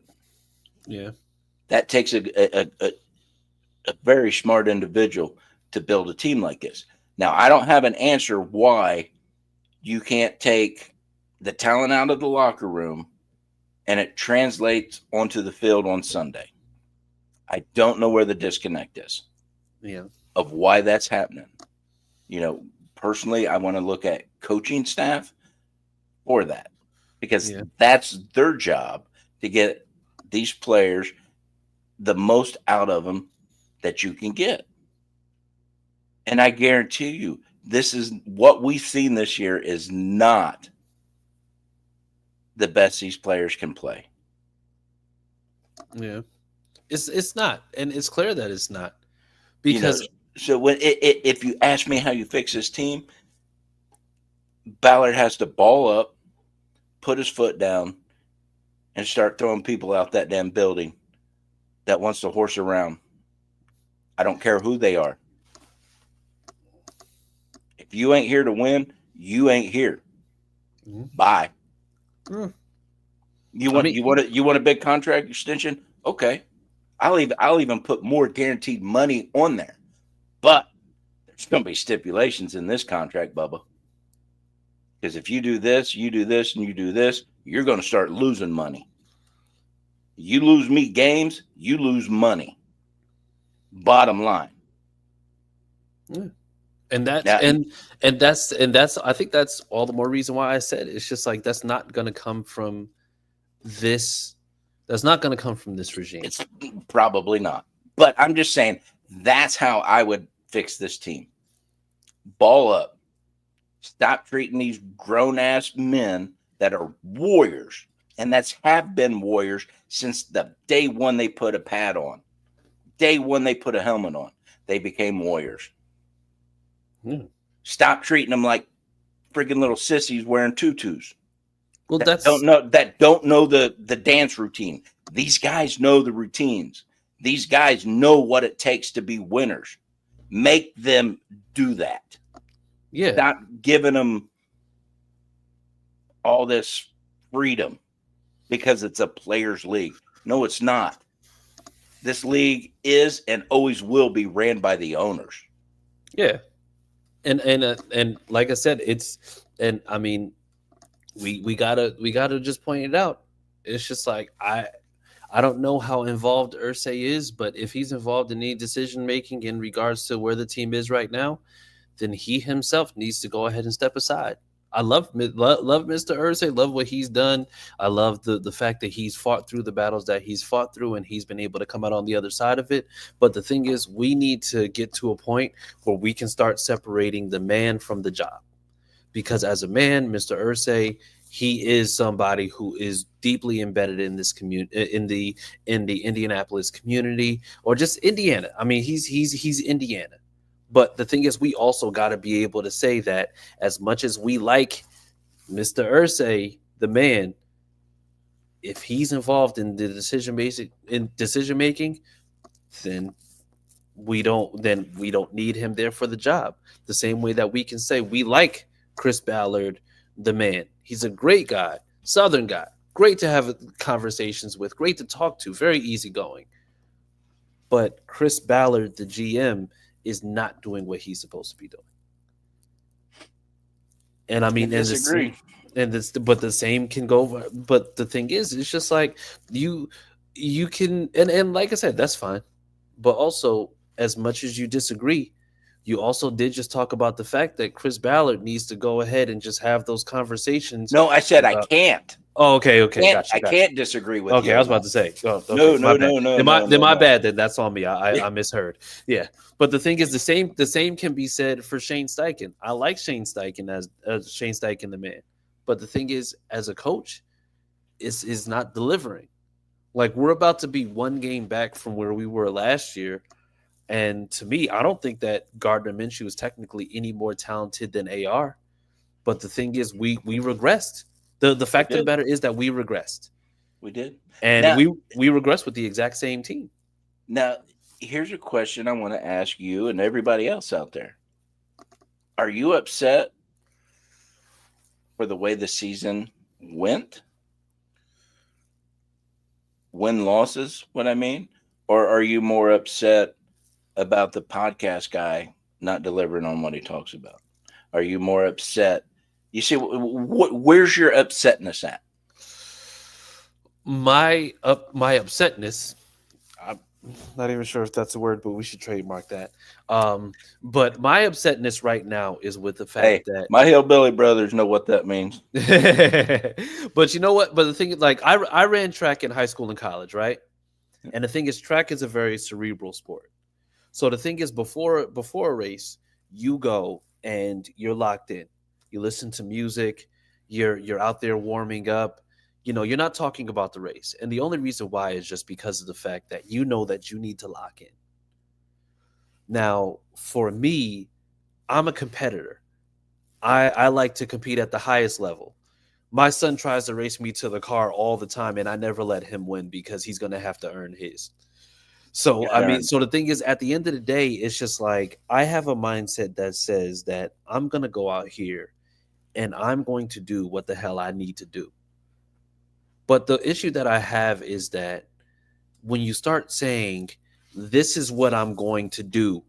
Yeah. That takes a very smart individual to build a team like this. Now, I don't have an answer why you can't take the talent out of the locker room and it translates onto the field on Sunday. I don't know where the disconnect is. Yeah. Of why that's happening. Personally, I want to look at coaching staff for that, because that's their job to get these players the most out of them that you can get. And I guarantee you, this is what we've seen this year is not the best these players can play. Yeah. It's not. And it's clear that it's not. Because so when if you ask me how you fix this team, Ballard has to ball up, put his foot down, and start throwing people out that damn building that wants to horse around. I don't care who they are. If you ain't here to win, you ain't here. Bye. Mm. You want a big contract extension? Okay. I'll even put more guaranteed money on there. But there's going to be stipulations in this contract, Bubba. Because if you do this, and you do this, you're going to start losing money. You lose me games, you lose money. Bottom line. Yeah. And that's Now, and that's I think that's all the more reason why I said it's just like that's not going to come from this. That's not going to come from this regime. it's probably not. But I'm just saying that's how I would fix this team. Ball up. Stop treating these grown-ass men that are warriors, and have been warriors since the day one they put a pad on. Day one they put a helmet on. They became warriors. Stop treating them like friggin' little sissies wearing tutus. Well, that don't know the dance routine. These guys know the routines. These guys know what it takes to be winners. Make them do that. Yeah. Stop giving them all this freedom because it's a players' league. No, it's not. This league is and always will be ran by the owners. Yeah. And like I said, I mean, we gotta just point it out. It's just like I don't know how involved Irsay is, but if he's involved in any decision making in regards to where the team is right now, then he himself needs to go ahead and step aside. I love Mr. Irsay, love what he's done. I love the fact that he's fought through the battles that he's fought through and he's been able to come out on the other side of it. But the thing is, we need to get to a point where we can start separating the man from the job. Because as a man, Mr. Irsay, he is somebody who is deeply embedded in this community, in the Indianapolis community, or just Indiana. I mean, he's Indiana. But the thing is, we also got to be able to say that as much as we like Mr. Irsay, the man, if he's involved in the decision making, then we don't need him there for the job. The same way that we can say we like Chris Ballard, the man. He's a great guy, Southern guy, great to have conversations with, great to talk to, very easygoing. But Chris Ballard, the GM, is not doing what he's supposed to be doing. And I mean, but the same can go. But the thing is, it's just like you can, and like I said, that's fine. But also, as much as you disagree, you also did just talk about the fact that Chris Ballard needs to go ahead and just have those conversations. No, I said I can't. Oh, okay. Gotcha. I can't disagree with you. Okay, I was about to say. Oh, okay, No. My bad. Then that's on me. I misheard. Yeah, but the thing is, the same can be said for Shane Steichen. I like Shane Steichen as Shane Steichen, the man. But the thing is, as a coach, is not delivering. Like, we're about to be one game back from where we were last year. And to me, I don't think that Gardner Minshew is technically any more talented than AR. But the thing is, we regressed. The fact of the matter is that we regressed. We did. And now, we regressed with the exact same team. Now, here's a question I want to ask you and everybody else out there. Are you upset for the way the season went? Win-losses, what I mean? Or are you more upset about the podcast guy not delivering on what he talks about? Are you more upset? You see, where's your upsetness at? My upsetness, I'm not even sure if that's a word, but we should trademark that. But my upsetness right now is with the fact that my hillbilly brothers know what that means. But you know what? But the thing is, like, I ran track in high school and college, right? And the thing is, track is a very cerebral sport. So the thing is, before a race, you go and you're locked in. You listen to music. You're out there warming up. You know, you're not talking about the race. And the only reason why is just because of the fact that you know that you need to lock in. Now, for me, I'm a competitor. I like to compete at the highest level. My son tries to race me to the car all the time, and I never let him win because he's going to have to earn his. So, Your I mean, turn. so the thing is, at the end of the day, it's just like I have a mindset that says that I'm going to go out here and I'm going to do what the hell I need to do. But the issue that I have is that when you start saying, this is what I'm going to do,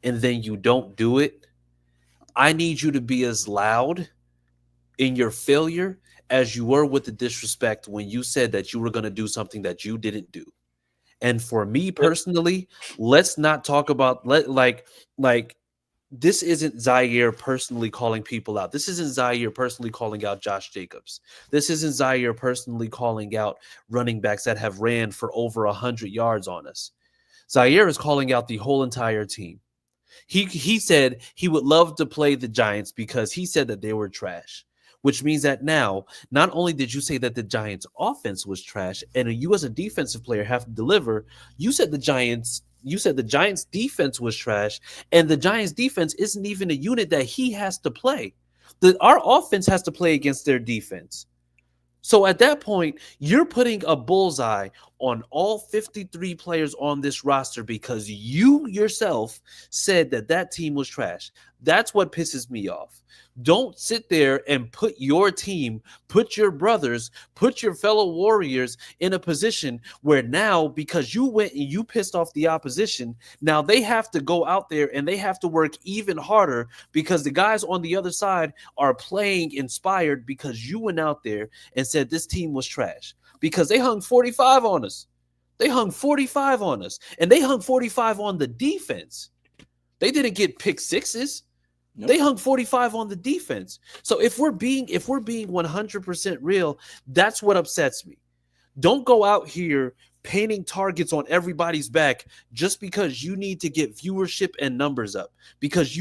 and then you don't do it, I need you to be as loud in your failure as you were with the disrespect when you said that you were going to do something that you didn't do. And for me personally, let's not talk about like this isn't Zaire personally calling people out. This isn't Zaire personally calling out Josh Jacobs. This isn't Zaire personally calling out running backs that have ran for over 100 yards on us. Zaire is calling out the whole entire team. He said he would love to play the Giants because he said that they were trash. Which means that now, not only did you say that the Giants' offense was trash, and you as a defensive player have to deliver, you said the Giants' defense was trash, and the Giants' defense isn't even a unit that he has to play. Our offense has to play against their defense. So at that point, you're putting a bullseye on all 53 players on this roster because you yourself said that that team was trash. That's what pisses me off. Don't sit there and put your team, put your brothers, put your fellow warriors in a position where now, because you went and you pissed off the opposition, now they have to go out there and they have to work even harder because the guys on the other side are playing inspired because you went out there and said this team was trash because they hung 45 on us. They hung 45 on us, and they hung 45 on the defense. They didn't get pick sixes. Nope. They hung 45 on the defense. So if we're being 100% real, that's what upsets me. Don't go out here painting targets on everybody's back just because you need to get viewership and numbers up. Because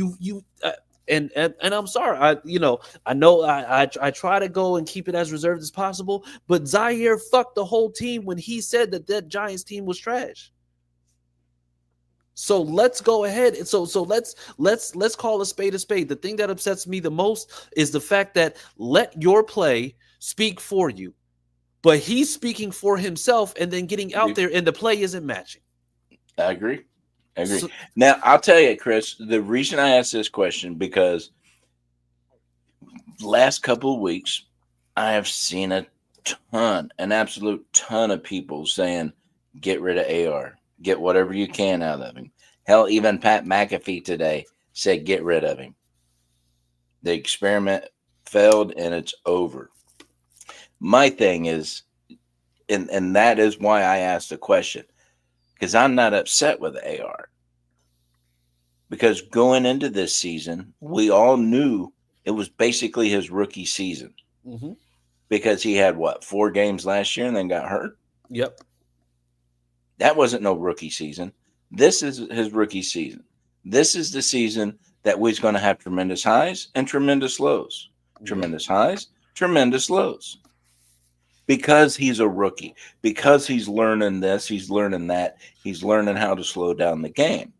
and I'm sorry, I know I try to go and keep it as reserved as possible, but Zaire fucked the whole team when he said that Giants team was trash. So let's go ahead and so let's call a spade a spade. The thing that upsets me the most is the fact that let your play speak for you, but he's speaking for himself and then getting out there and the play isn't matching. I agree. So, now, I'll tell you, Chris, the reason I asked this question because last couple of weeks, I have seen an absolute ton of people saying, get rid of AR, get whatever you can out of him. Hell, even Pat McAfee today said, get rid of him. The experiment failed and it's over. My thing is, and that is why I asked the question, because I'm not upset with AR. Because going into this season, we all knew it was basically his rookie season. Mm-hmm. Because he had, 4 games last year and then got hurt? Yep. That wasn't no rookie season. This is his rookie season. This is the season that we're going to have tremendous highs and tremendous lows. Tremendous highs, tremendous lows. Because he's a rookie. Because he's learning this, he's learning that. He's learning how to slow down the game.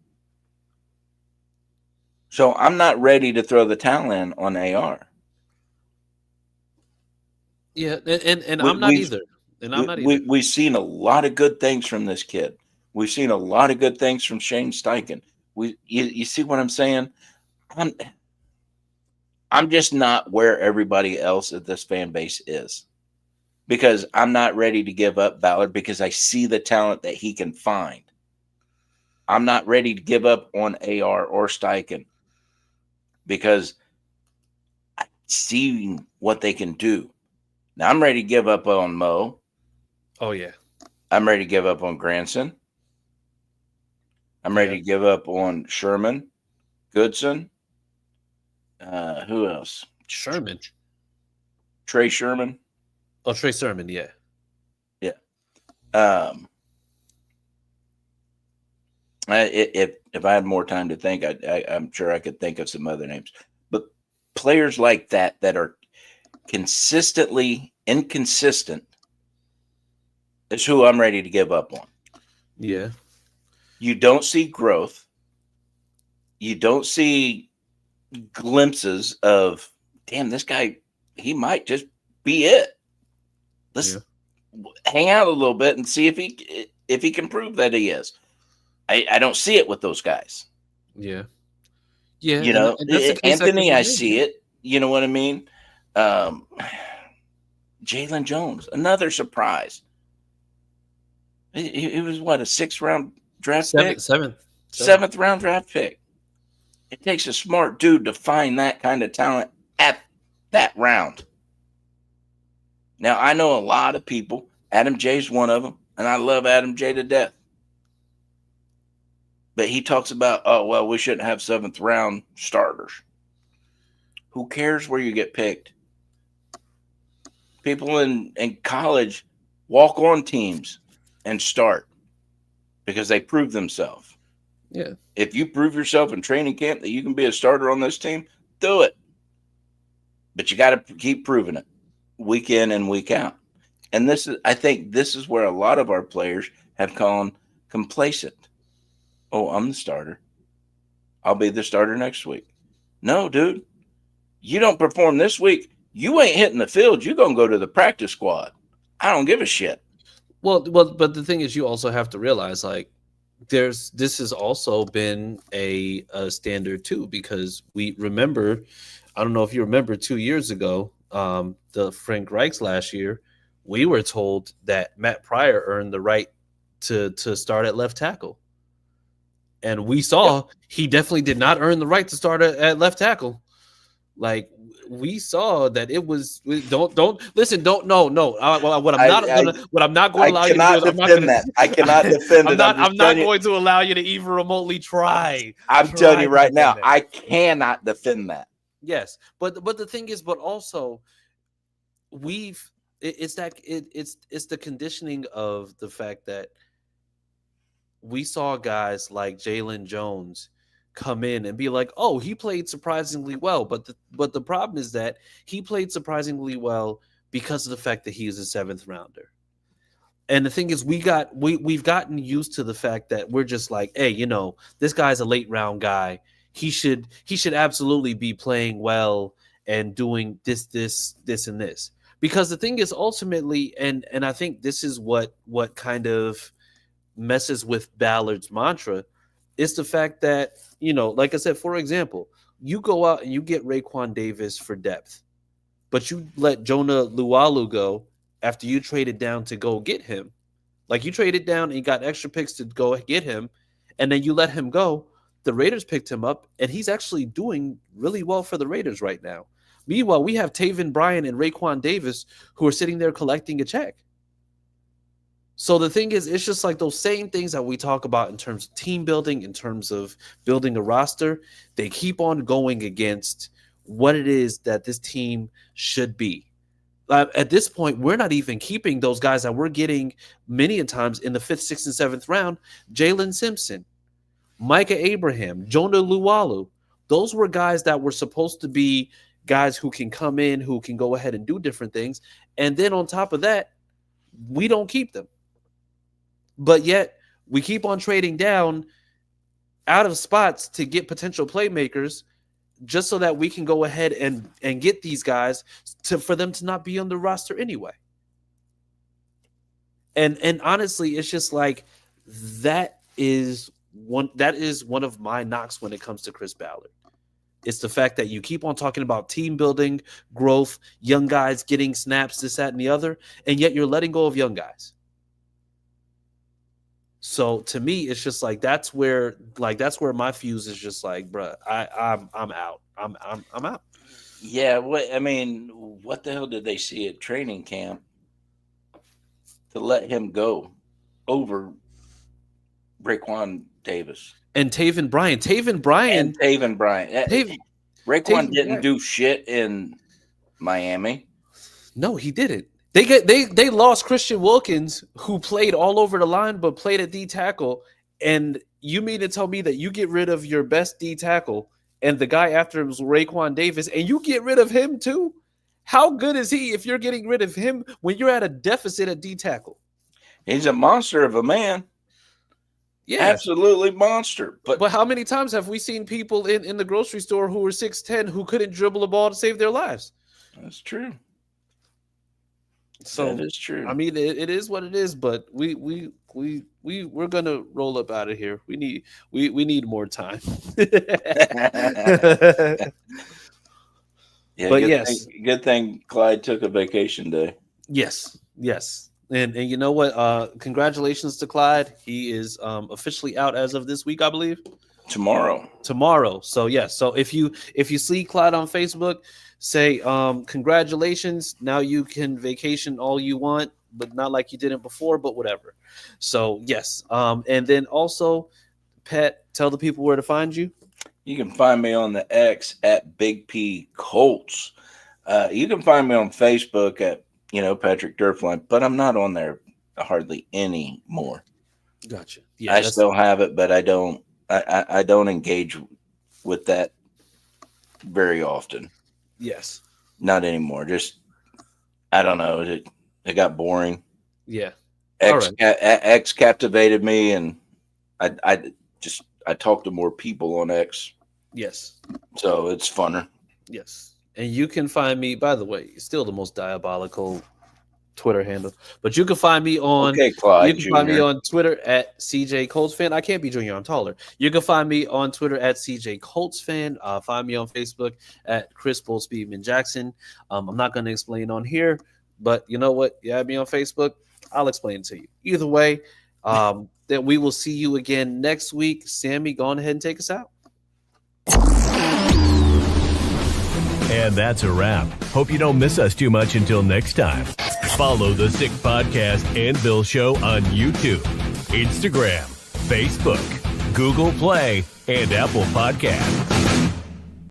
So I'm not ready to throw the towel in on AR. Yeah, and I'm not either. And I'm not either. We've seen a lot of good things from this kid. We've seen a lot of good things from Shane Steichen. You see what I'm saying? I'm just not where everybody else at this fan base is. Because I'm not ready to give up Ballard because I see the talent that he can find. I'm not ready to give up on AR or Steichen because I see what they can do. Now, I'm ready to give up on Mo. Oh, yeah. I'm ready to give up on Granson. I'm ready to give up on Sherman, Goodson. Who else? Sherman. Trey Sherman. Oh, Trey Sermon, yeah. Yeah. If I had more time to think, I'm sure I could think of some other names. But players like that are consistently inconsistent is who I'm ready to give up on. Yeah. You don't see growth. You don't see glimpses of, damn, this guy, he might just be it. Let's hang out a little bit and see if he can prove that he is. I don't see it with those guys. Yeah. Yeah. You know, And that's the case at Anthony, Green I Bay. see it. You know what I mean? Jalen Jones, another surprise. He was what, a 6th-round draft pick? Seventh. 7th-round draft pick. It takes a smart dude to find that kind of talent at that round. Now, I know a lot of people. Adam J's one of them, and I love Adam J to death. But he talks about, oh, well, we shouldn't have 7th-round starters. Who cares where you get picked? People in college walk on teams and start because they prove themselves. Yeah. If you prove yourself in training camp that you can be a starter on this team, do it. But you got to keep proving it week in and week out. And I think this is where a lot of our players have gone complacent. Oh, I'm the starter. I'll be the starter next week. No, dude. You don't perform this week, you ain't hitting the field. You're going to go to the practice squad. I don't give a shit. Well, but the thing is, you also have to realize, like, this has also been a standard too, because we remember, I don't know if you remember 2 years ago, the Frank Reichs last year, we were told that Matt Pryor earned the right to start at left tackle. And we saw he definitely did not earn the right to start at left tackle. Like, we saw that it was don't listen. Don't no. What I'm not going to allow you to do is I cannot defend it. I'm not going to allow you to even remotely try. I'm telling you right now, I cannot defend that. Yes, but the thing is, but also it's the conditioning of the fact that we saw guys like Jalen Jones come in and be like, oh, he played surprisingly well. But the problem is that he played surprisingly well because of the fact that he is a 7th-rounder. And the thing is, we've gotten used to the fact that we're just like, hey, this guy's a late round guy. He should absolutely be playing well and doing this, and this. Because the thing is, ultimately, and I think this is what kind of messes with Ballard's mantra, is the fact that, like I said, for example, you go out and you get Raekwon Davis for depth, but you let Jonah Lualu go after you traded down to go get him. Like, you traded down and you got extra picks to go get him, and then you let him go. The Raiders picked him up, and he's actually doing really well for the Raiders right now. Meanwhile, we have Taven Bryan and Raekwon Davis who are sitting there collecting a check. So the thing is, it's just like those same things that we talk about in terms of team building, in terms of building a roster. They keep on going against what it is that this team should be. At this point, we're not even keeping those guys that we're getting many a times in the 5th, 6th, and 7th round. Jalen Simpson, Micah Abraham, Jonah Lualu. Those were guys that were supposed to be guys who can come in, who can go ahead and do different things. And then on top of that, we don't keep them. But yet we keep on trading down out of spots to get potential playmakers just so that we can go ahead and get these guys for them to not be on the roster anyway. And honestly, it's just like that is one of my knocks when it comes to Chris Ballard. It's the fact that you keep on talking about team building, growth, young guys getting snaps, this, that, and the other, and yet you're letting go of young guys. So to me, it's just like that's where my fuse is just like, bruh, I'm out. I'm out. Yeah, what the hell did they see at training camp to let him go over Raekwon Davis and Taven Bryan? Raekwon didn't do shit in Miami. No, he didn't. They lost Christian Wilkins, who played all over the line but played at D tackle. And you mean to tell me that you get rid of your best D tackle and the guy after him was Raekwon Davis, and you get rid of him too? How good is he if you're getting rid of him when you're at a deficit at D tackle? He's a monster of a man. Yeah, absolutely monster. But how many times have we seen people in the grocery store who were 6'10" who couldn't dribble a ball to save their lives? That's true. So that is true. I mean, it is what it is, but we we're gonna roll up out of here. We need more time. Yeah, But yes, good thing Clyde took a vacation day. yes. And you know what? Congratulations to Clyde. He is officially out as of this week, I believe. Tomorrow. So yes. So if you see Clyde on Facebook, say congratulations. Now you can vacation all you want, but not like you didn't before, but whatever. So yes. And then also, Pat, tell the people where to find you. You can find me on the X at Big P Colts. You can find me on Facebook at Patrick Durfline, but I'm not on there hardly anymore. Gotcha. Yeah, I still have it, but I don't engage with that very often. Yes. Not anymore. Just I don't know. It got boring. Yeah. X captivated me, and I talk to more people on X. Yes. So it's funner. Yes. And you can find me, by the way, still the most diabolical Twitter handle. But you can find me on Clyde you can find me on Twitter at CJ Colts fan. I can't be Junior, I'm taller. You can find me on Twitter at CJ Colts fan. Find me on Facebook at Chris Bull Speedman Jackson. I'm not going to explain on here, but you know what? You have me on Facebook, I'll explain it to you. Either way, then we will see you again next week. Sammy, go on ahead and take us out. And that's a wrap. Hope you don't miss us too much until next time. Follow the Sick Podcast Anvil Show on YouTube, Instagram, Facebook, Google Play, and Apple Podcasts.